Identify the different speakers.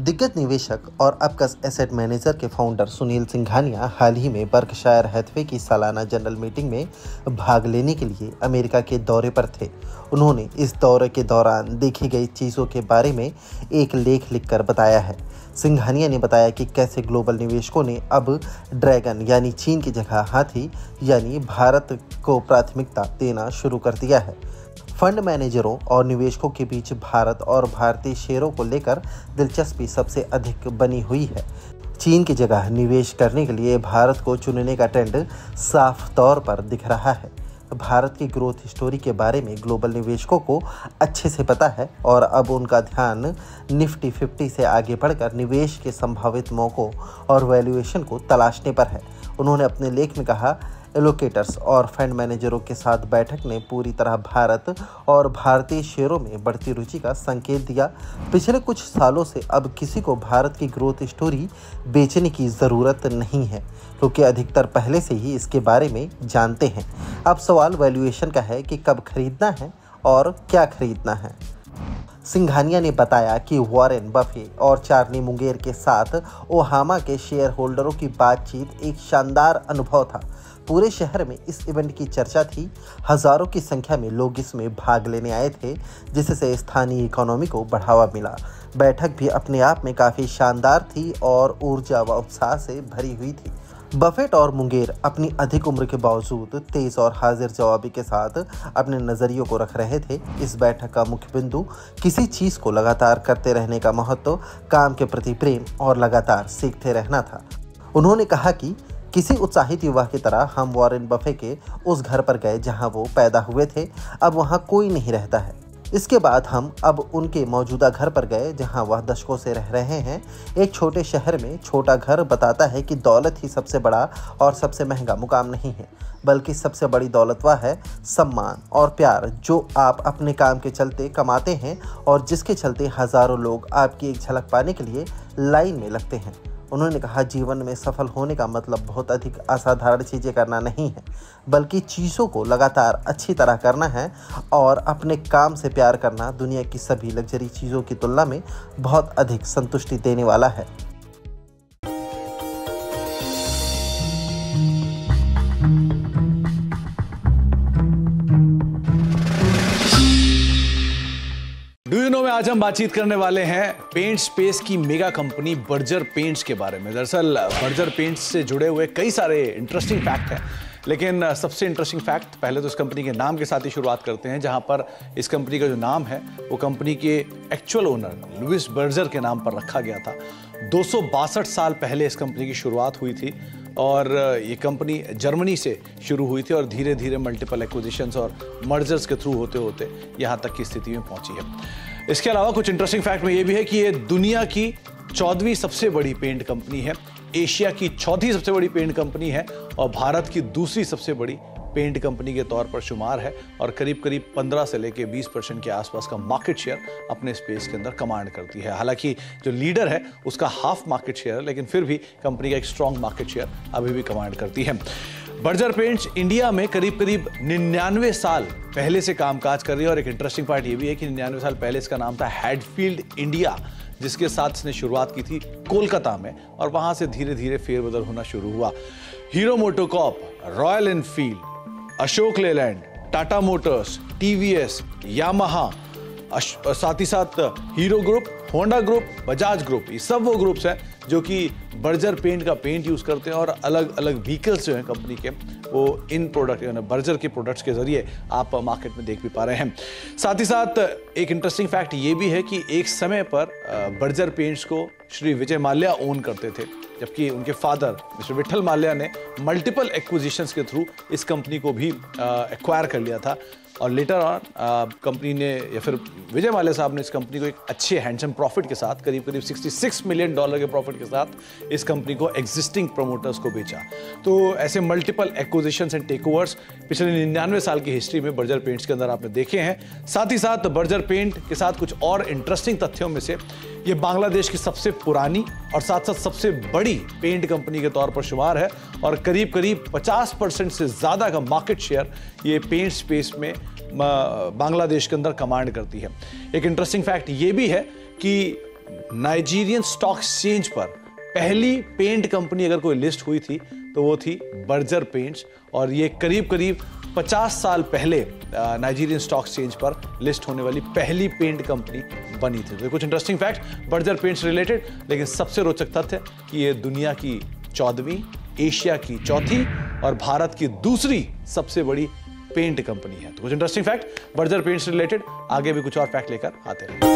Speaker 1: दिग्गज निवेशक और अपकस एसेट मैनेजर के फाउंडर सुनील सिंघानिया हाल ही में बर्कशायर हैथवे की सालाना जनरल मीटिंग में भाग लेने के लिए अमेरिका के दौरे पर थे। उन्होंने इस दौरे के दौरान देखी गई चीज़ों के बारे में एक लेख लिखकर बताया है। सिंघानिया ने बताया कि कैसे ग्लोबल निवेशकों ने अब ड्रैगन यानी चीन की जगह हाथी यानी भारत को प्राथमिकता देना शुरू कर दिया है। फंड मैनेजरों और निवेशकों के बीच भारत और भारतीय शेयरों को लेकर दिलचस्पी सबसे अधिक बनी हुई है। चीन की जगह निवेश करने के लिए भारत को चुनने का ट्रेंड साफ तौर पर दिख रहा है। भारत की ग्रोथ स्टोरी के बारे में ग्लोबल निवेशकों को अच्छे से पता है और अब उनका ध्यान निफ्टी 50 से आगे बढ़कर निवेश के संभावित मौक़ों और वैल्यूएशन को तलाशने पर है। उन्होंने अपने लेख में कहा, एलोकेटर्स और फंड मैनेजरों के साथ बैठक ने पूरी तरह भारत और भारतीय शेयरों में बढ़ती रुचि का संकेत दिया। पिछले कुछ सालों से अब किसी को भारत की ग्रोथ स्टोरी बेचने की ज़रूरत नहीं है, क्योंकि अधिकतर पहले से ही इसके बारे में जानते हैं। अब सवाल वैल्यूएशन का है कि कब खरीदना है और क्या खरीदना है। सिंघानिया ने बताया कि वॉरेन बफे और चार्ली मुंगेर के साथ ओहामा के शेयर होल्डरों की बातचीत एक शानदार अनुभव था। पूरे शहर में इस इवेंट की चर्चा थी। हजारों की संख्या में लोग इसमें भाग लेने आए थे, जिससे स्थानीय इकोनॉमी को बढ़ावा मिला। बैठक भी अपने आप में काफ़ी शानदार थी और ऊर्जा व उत्साह से भरी हुई थी। बफेट और मुंगेर अपनी अधिक उम्र के बावजूद तेज और हाजिर जवाबी के साथ अपने नज़रियों को रख रहे थे। इस बैठक का मुख्य बिंदु किसी चीज़ को लगातार करते रहने का महत्व, काम के प्रति प्रेम और लगातार सीखते रहना था। उन्होंने कहा कि किसी उत्साहित युवा की तरह हम वॉरेन बफे के उस घर पर गए जहां वो पैदा हुए थे। अब वहां कोई नहीं रहता है। इसके बाद हम अब उनके मौजूदा घर पर गए जहां वह दशकों से रह रहे हैं। एक छोटे शहर में छोटा घर बताता है कि दौलत ही सबसे बड़ा और सबसे महंगा मुकाम नहीं है, बल्कि सबसे बड़ी दौलत वह है सम्मान और प्यार जो आप अपने काम के चलते कमाते हैं और जिसके चलते हज़ारों लोग आपकी एक झलक पाने के लिए लाइन में लगते हैं। उन्होंने कहा, जीवन में सफल होने का मतलब बहुत अधिक असाधारण चीज़ें करना नहीं है, बल्कि चीज़ों को लगातार अच्छी तरह करना है और अपने काम से प्यार करना दुनिया की सभी लग्जरी चीज़ों की तुलना में बहुत अधिक संतुष्टि देने वाला है।
Speaker 2: में आज हम बातचीत करने वाले हैं पेंट स्पेस की मेगा कंपनी बर्जर पेंट्स के बारे में। दरअसल बर्जर पेंट्स से जुड़े हुए कई सारे इंटरेस्टिंग फैक्ट हैं, लेकिन सबसे इंटरेस्टिंग फैक्ट पहले तो इस कंपनी के नाम के साथ ही शुरुआत करते हैं, जहां पर इस कंपनी का जो नाम है वो कंपनी के एक्चुअल ओनर लुइस बर्जर के नाम पर रखा गया था। 262 साल पहले इस कंपनी की शुरुआत हुई थी और ये कंपनी जर्मनी से शुरू हुई थी और धीरे धीरे मल्टीपल एक्विजिशंस और मर्जर्स के थ्रू होते होते यहाँ तक की स्थिति में पहुंची है। इसके अलावा कुछ इंटरेस्टिंग फैक्ट में ये भी है कि ये दुनिया की 14वीं सबसे बड़ी पेंट कंपनी है, एशिया की 4थी सबसे बड़ी पेंट कंपनी है और भारत की दूसरी सबसे बड़ी पेंट कंपनी के तौर पर शुमार है और करीब करीब 15 से लेकर 20% के आसपास का मार्केट शेयर अपने स्पेस के अंदर कमांड करती है। हालांकि जो लीडर है उसका हाफ मार्केट शेयर है, लेकिन फिर भी कंपनी का एक स्ट्रॉन्ग मार्केट शेयर अभी भी कमांड करती है। बर्जर पेंट्स इंडिया में करीब करीब 99 साल पहले से कामकाज कर रही है और एक इंटरेस्टिंग पार्ट ये भी है कि 99 साल पहले इसका नाम था हैडफील्ड इंडिया, जिसके साथ इसने शुरुआत की थी कोलकाता में और वहां से धीरे धीरे फेरबदल होना शुरू हुआ। Hero MotoCorp, royal Enfield, Ashok Leyland, Tata Motors, TVS, Yamaha, साथ ही साथ hero group, Honda group, Bajaj group, ये सब वो ग्रुप्स हैं जो कि बर्जर पेंट का पेंट यूज करते हैं और अलग अलग व्हीकल्स जो हैं कंपनी के वो इन प्रोडक्ट यानी बर्जर के प्रोडक्ट्स के जरिए आप मार्केट में देख भी पा रहे हैं। साथ ही साथ एक इंटरेस्टिंग फैक्ट ये भी है कि एक समय पर बर्जर पेंट्स को श्री विजय माल्या ओन करते थे, जबकि उनके फादर मिस्टर विठल माल्या ने मल्टीपल एक्विजिशंस के थ्रू इस कंपनी को भी एक्वायर कर लिया था और लेटर ऑन कंपनी ने या फिर विजय माल्या साहब ने इस कंपनी को एक अच्छे हैंडसम प्रॉफिट के साथ करीब करीब $66 मिलियन के प्रॉफिट के साथ इस कंपनी को एग्जिस्टिंग प्रमोटर्स को बेचा। तो ऐसे मल्टीपल एक्विजिशंस एंड टेकओवर्स पिछले 99 साल की हिस्ट्री में बर्जर पेंट्स के अंदर आपने देखे हैं। साथ ही साथ बर्जर पेंट के साथ कुछ और इंटरेस्टिंग तथ्यों में से ये बांग्लादेश की सबसे पुरानी और साथ साथ सबसे बड़ी पेंट कंपनी के तौर पर शुमार है और करीब करीब 50% से ज़्यादा का मार्केट शेयर ये पेंट स्पेस में बांग्लादेश के अंदर कमांड करती है। एक इंटरेस्टिंग फैक्ट ये भी है कि नाइजीरियन स्टॉक एक्सचेंज पर पहली पेंट कंपनी अगर कोई लिस्ट हुई थी तो वो थी बर्जर पेंट्स, और ये करीब करीब 50 साल पहले नाइजीरियन स्टॉक एक्सचेंज पर लिस्ट होने वाली पहली पेंट कंपनी बनी थी। तो कुछ interesting fact Berger paints related, लेकिन सबसे रोचक तथ्य कि ये दुनिया की 14वीं, एशिया की 4थी और भारत की 2री सबसे बड़ी पेंट कंपनी है। तो कुछ interesting fact Berger paints related, आगे भी कुछ और फैक्ट लेकर आते रहेंगे।